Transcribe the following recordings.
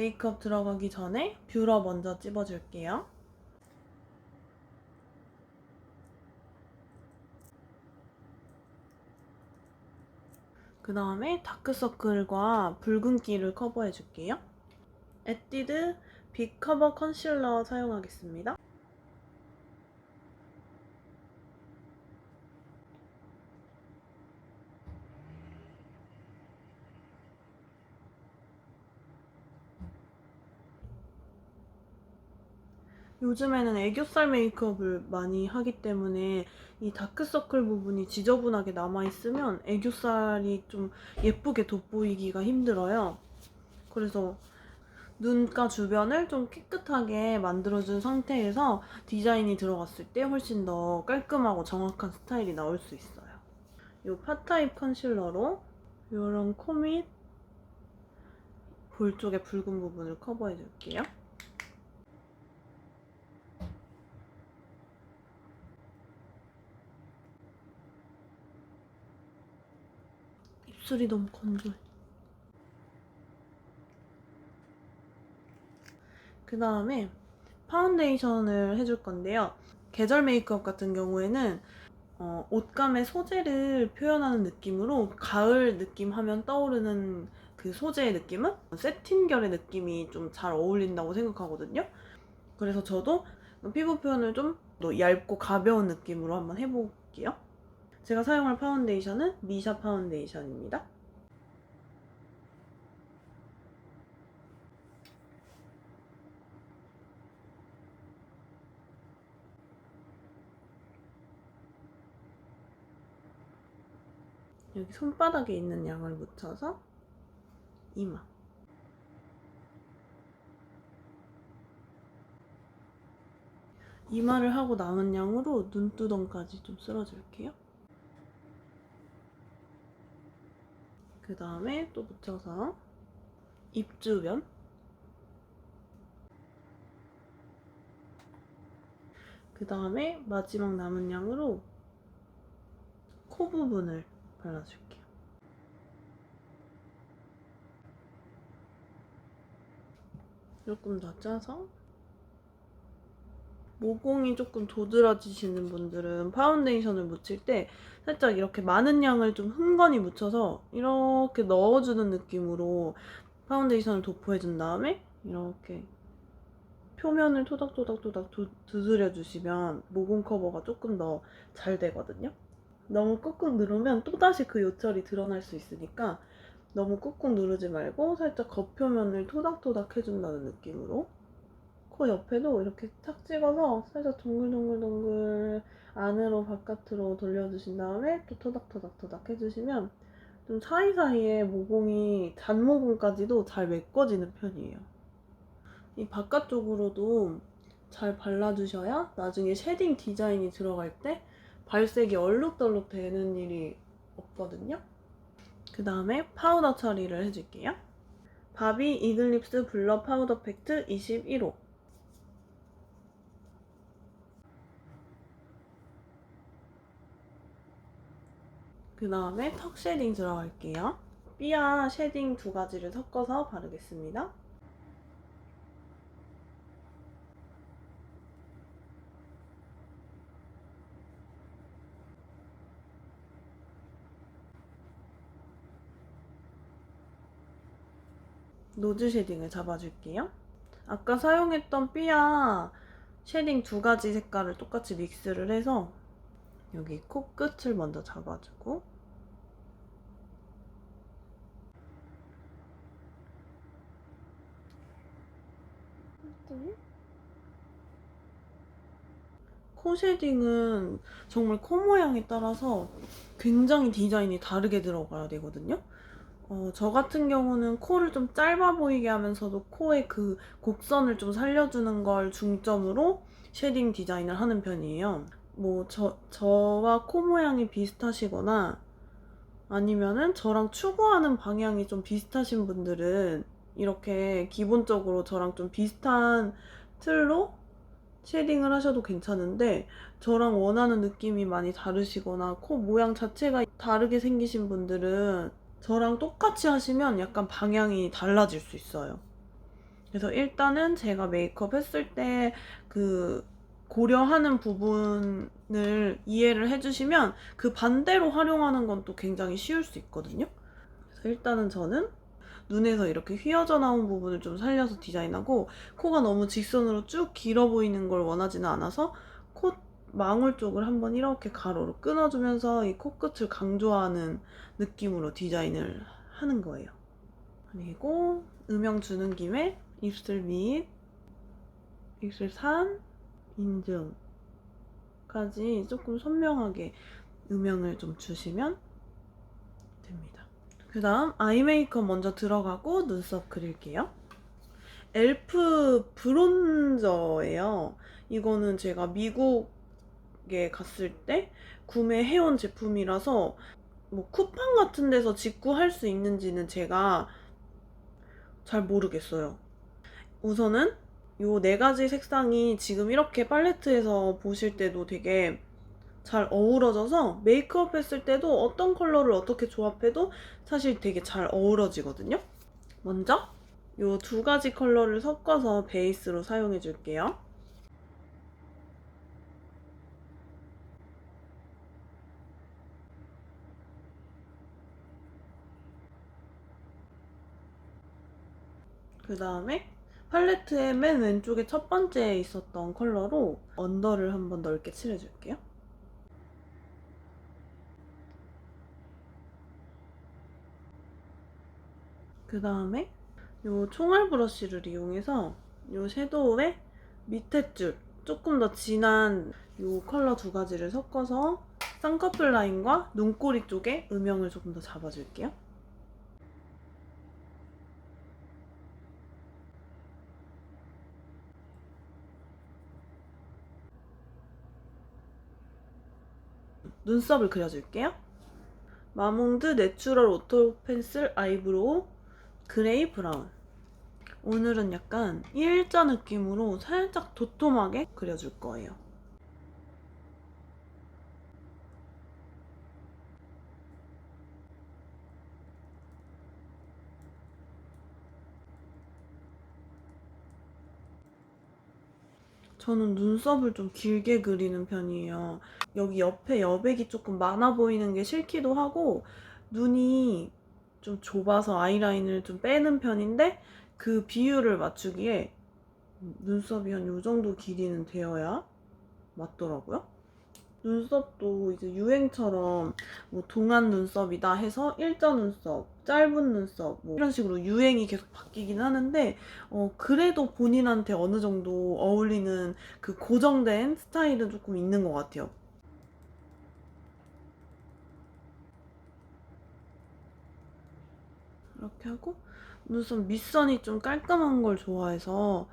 메이크업 들어가기 전에 뷰러 먼저 찝어줄게요. 그 다음에 다크서클과 붉은기를 커버해줄게요. 에뛰드 빅 커버 컨실러 사용하겠습니다. 요즘에는 애교살 메이크업을 많이 하기 때문에 이 다크서클 부분이 지저분하게 남아있으면 애교살이 좀 예쁘게 돋보이기가 힘들어요. 그래서 눈가 주변을 좀 깨끗하게 만들어준 상태에서 디자인이 들어갔을 때 훨씬 더 깔끔하고 정확한 스타일이 나올 수 있어요. 이 팟타입 컨실러로 이런 코 및 볼 쪽의 붉은 부분을 커버해줄게요. 입술이 너무 건조해. 그 다음에 파운데이션을 해줄 건데요. 계절 메이크업 같은 경우에는 옷감의 소재를 표현하는 느낌으로 가을 느낌 하면 떠오르는 그 소재의 느낌은 세틴결의 느낌이 좀 잘 어울린다고 생각하거든요. 그래서 저도 피부 표현을 좀 더 얇고 가벼운 느낌으로 한번 해볼게요. 제가 사용할 파운데이션은 미샤 파운데이션입니다. 여기 손바닥에 있는 양을 묻혀서 이마. 이마를 하고 남은 양으로 눈두덩까지 좀 쓸어줄게요. 그 다음에 또 묻혀서 입 주변. 그 다음에 마지막 남은 양으로 코 부분을 발라줄게요. 조금 더 짜서 모공이 조금 도드라지시는 분들은 파운데이션을 묻힐 때 살짝 이렇게 많은 양을 좀 흥건히 묻혀서 이렇게 넣어주는 느낌으로 파운데이션을 도포해준 다음에 이렇게 표면을 토닥토닥토닥 두드려주시면 모공 커버가 조금 더 잘 되거든요. 너무 꾹꾹 누르면 또다시 그 요철이 드러날 수 있으니까 너무 꾹꾹 누르지 말고 살짝 겉표면을 토닥토닥 해준다는 느낌으로 코 옆에도 이렇게 탁 찍어서 살짝 동글동글동글 안으로 바깥으로 돌려주신 다음에 또 토닥토닥토닥 해주시면 좀 사이사이에 모공이 잔모공까지도 잘 메꿔지는 편이에요. 이 바깥쪽으로도 잘 발라주셔야 나중에 쉐딩 디자인이 들어갈 때 발색이 얼룩덜룩 되는 일이 없거든요. 그 다음에 파우더 처리를 해줄게요. 바비 이글립스 블러 파우더 팩트 21호. 그 다음에 턱 쉐딩 들어갈게요. 삐아 쉐딩 두 가지를 섞어서 바르겠습니다. 노즈 쉐딩을 잡아줄게요. 아까 사용했던 삐아 쉐딩 두 가지 색깔을 똑같이 믹스를 해서 여기 코끝을 먼저 잡아주고 코 쉐딩은 정말 코 모양에 따라서 굉장히 디자인이 다르게 들어가야 되거든요. 저 같은 경우는 코를 좀 짧아 보이게 하면서도 코의 그 곡선을 좀 살려주는 걸 중점으로 쉐딩 디자인을 하는 편이에요. 뭐 저와 코 모양이 비슷하시거나 아니면은 저랑 추구하는 방향이 좀 비슷하신 분들은 이렇게 기본적으로 저랑 좀 비슷한 틀로 쉐딩을 하셔도 괜찮은데 저랑 원하는 느낌이 많이 다르시거나 코 모양 자체가 다르게 생기신 분들은 저랑 똑같이 하시면 약간 방향이 달라질 수 있어요. 그래서 일단은 제가 메이크업 했을 때 그 고려하는 부분을 이해를 해주시면 그 반대로 활용하는 건 또 굉장히 쉬울 수 있거든요. 그래서 일단은 저는 눈에서 이렇게 휘어져 나온 부분을 좀 살려서 디자인하고, 코가 너무 직선으로 쭉 길어 보이는 걸 원하지는 않아서 코 망울 쪽을 한번 이렇게 가로로 끊어주면서 이 코끝을 강조하는 느낌으로 디자인을 하는 거예요. 그리고 음영 주는 김에 입술 밑, 입술 산, 인중까지 조금 선명하게 음영을 좀 주시면 됩니다. 그 다음 아이 메이크업 먼저 들어가고 눈썹 그릴게요. 엘프 브론저예요. 이거는 제가 미국에 갔을 때 구매해온 제품이라서 뭐 쿠팡 같은 데서 직구할 수 있는지는 제가 잘 모르겠어요. 우선은 요 네 가지 색상이 지금 이렇게 팔레트에서 보실 때도 되게 잘 어우러져서 메이크업 했을 때도 어떤 컬러를 어떻게 조합해도 사실 되게 잘 어우러지거든요. 먼저 요 두 가지 컬러를 섞어서 베이스로 사용해 줄게요. 그 다음에 팔레트의 맨 왼쪽에 첫 번째에 있었던 컬러로 언더를 한번 넓게 칠해줄게요. 그 다음에 요 총알 브러쉬를 이용해서 요 섀도우의 밑에 줄 조금 더 진한 요 컬러 두 가지를 섞어서 쌍꺼풀 라인과 눈꼬리 쪽에 음영을 조금 더 잡아줄게요. 눈썹을 그려줄게요. 마몽드 내추럴 오토 펜슬 아이브로우 그레이 브라운. 오늘은 약간 일자 느낌으로 살짝 도톰하게 그려줄 거예요. 저는 눈썹을 좀 길게 그리는 편이에요. 여기 옆에 여백이 조금 많아 보이는 게 싫기도 하고, 눈이 좀 좁아서 아이라인을 좀 빼는 편인데, 그 비율을 맞추기에 눈썹이 한 요 정도 길이는 되어야 맞더라고요. 눈썹도 이제 유행처럼 뭐 동안 눈썹이다 해서 일자 눈썹, 짧은 눈썹 뭐 이런 식으로 유행이 계속 바뀌긴 하는데, 그래도 본인한테 어느 정도 어울리는 그 고정된 스타일은 조금 있는 것 같아요. 이렇게 하고 눈썹 밑선이 좀 깔끔한 걸 좋아해서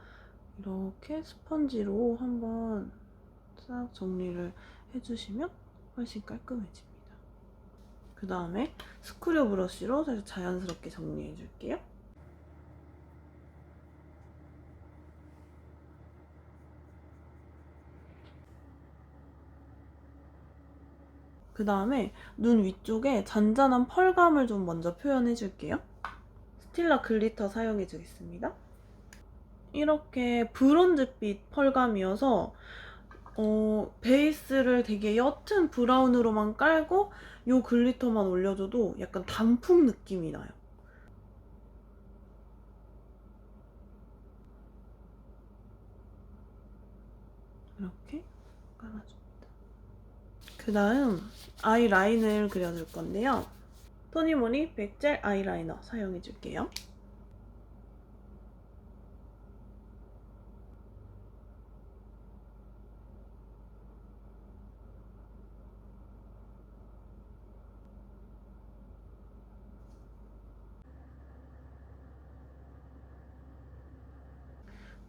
이렇게 스펀지로 한번 싹 정리를 해주시면 훨씬 깔끔해집니다. 그 다음에 스크류 브러쉬로 살짝 자연스럽게 정리해 줄게요. 그 다음에 눈 위쪽에 잔잔한 펄감을 좀 먼저 표현해 줄게요. 스틸러 글리터 사용해 주겠습니다. 이렇게 브론즈빛 펄감이어서 베이스를 되게 옅은 브라운으로만 깔고 이 글리터만 올려줘도 약간 단풍 느낌이 나요. 이렇게 깔아줍니다. 그 다음 아이라인을 그려줄 건데요. 토니모니 백젤 아이라이너 사용해 줄게요.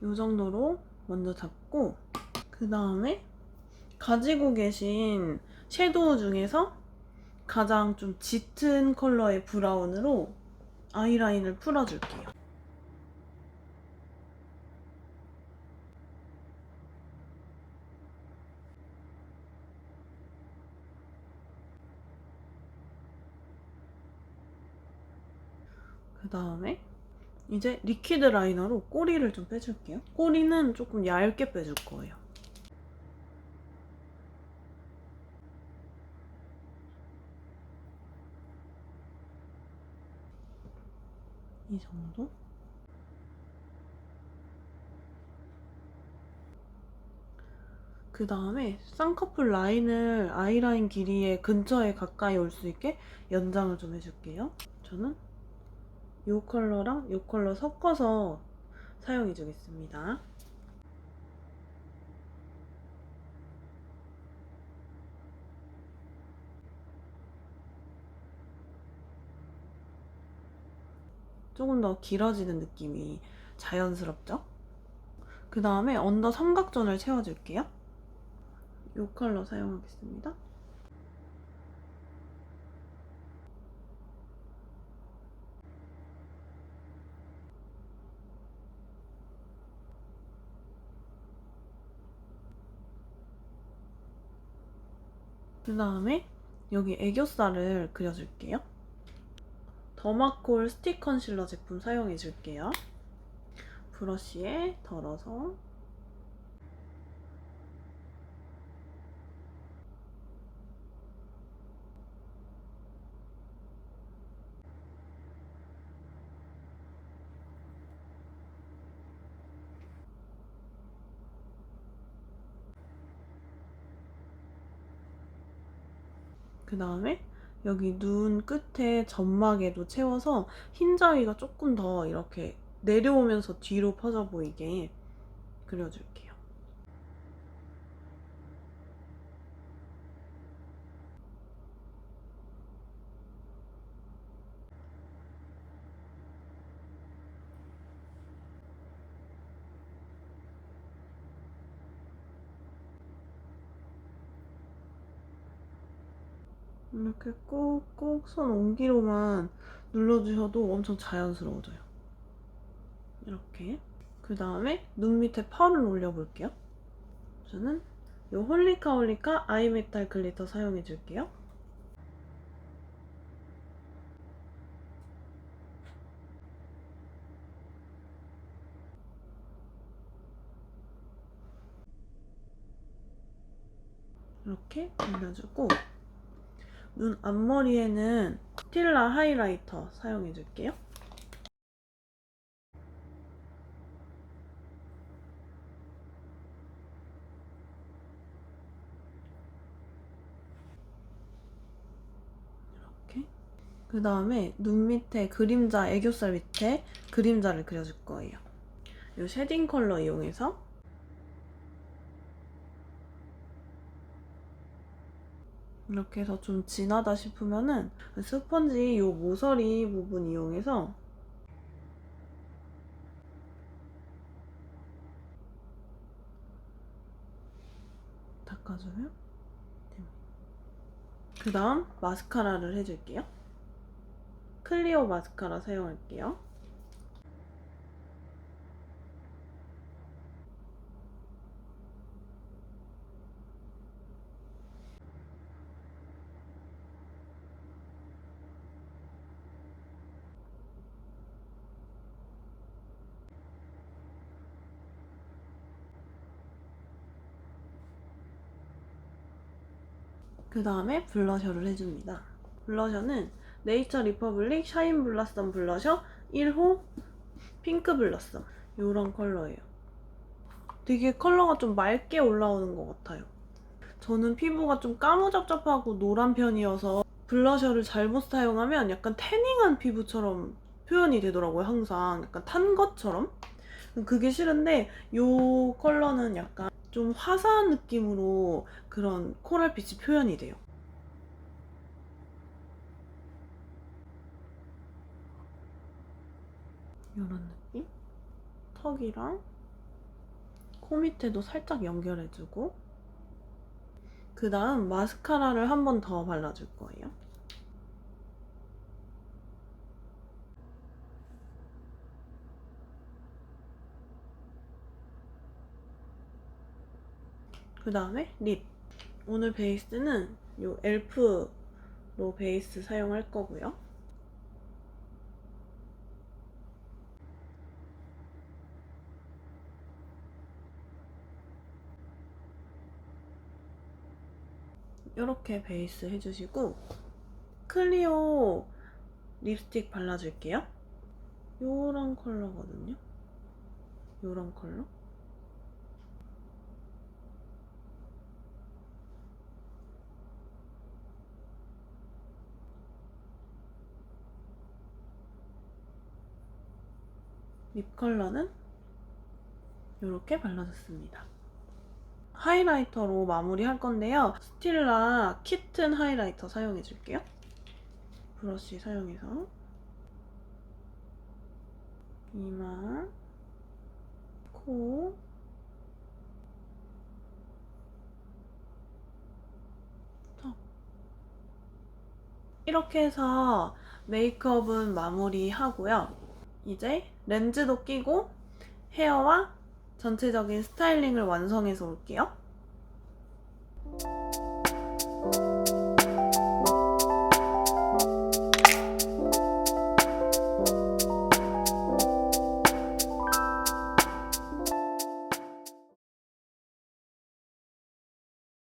이 정도로 먼저 잡고, 그 다음에 가지고 계신 섀도우 중에서 가장 좀 짙은 컬러의 브라운으로 아이라인을 풀어줄게요. 그 다음에 이제 리퀴드 라이너로 꼬리를 좀 빼줄게요. 꼬리는 조금 얇게 빼줄 거예요. 이 정도? 그 다음에 쌍꺼풀 라인을 아이라인 길이의 근처에 가까이 올 수 있게 연장을 좀 해줄게요. 저는 이 컬러랑 이 컬러 섞어서 사용해주겠습니다. 조금 더 길어지는 느낌이 자연스럽죠? 그 다음에 언더 삼각존을 채워줄게요. 이 컬러 사용하겠습니다. 그 다음에 여기 애교살을 그려줄게요. 더마콜 스틱 컨실러 제품 사용해줄게요. 브러쉬에 덜어서 그 다음에 여기 눈 끝에 점막에도 채워서 흰자위가 조금 더 이렇게 내려오면서 뒤로 퍼져 보이게 그려줄게요. 이렇게 꾹꾹 손 온기로만 눌러주셔도 엄청 자연스러워져요. 이렇게. 그 다음에 눈 밑에 펄을 올려볼게요. 저는 이 홀리카 홀리카 아이메탈 글리터 사용해줄게요. 이렇게 올려주고 눈 앞머리에는 스틸라 하이라이터 사용해줄게요. 이렇게. 그 다음에 눈 밑에 그림자, 애교살 밑에 그림자를 그려줄 거예요. 이 쉐딩 컬러 이용해서 이렇게 해서 좀 진하다 싶으면은 스펀지 이 모서리 부분 이용해서 닦아주면 됩니다. 그 다음 마스카라를 해줄게요. 클리오 마스카라 사용할게요. 그 다음에 블러셔를 해줍니다. 블러셔는 네이처 리퍼블릭 샤인 블라썸 블러셔 1호 핑크 블러썸 이런 컬러예요. 되게 컬러가 좀 맑게 올라오는 것 같아요. 저는 피부가 좀 까무잡잡하고 노란 편이어서 블러셔를 잘못 사용하면 약간 태닝한 피부처럼 표현이 되더라고요. 항상 약간 탄 것처럼. 그게 싫은데 이 컬러는 약간 좀 화사한 느낌으로 그런 코랄빛이 표현이 돼요. 이런 느낌? 턱이랑 코 밑에도 살짝 연결해주고 그 다음 마스카라를 한 번 더 발라줄 거예요. 그 다음에 립. 오늘 베이스는 이 엘프로 베이스 사용할 거고요. 이렇게 베이스 해주시고 클리오 립스틱 발라줄게요. 요런 컬러거든요. 요런 컬러. 립 컬러는 이렇게 발라줬습니다. 하이라이터로 마무리할 건데요. 스틸라 키튼 하이라이터 사용해줄게요. 브러쉬 사용해서 이마, 코, 턱 이렇게 해서 메이크업은 마무리하고요. 이제 렌즈도 끼고 헤어와 전체적인 스타일링을 완성해서 올게요.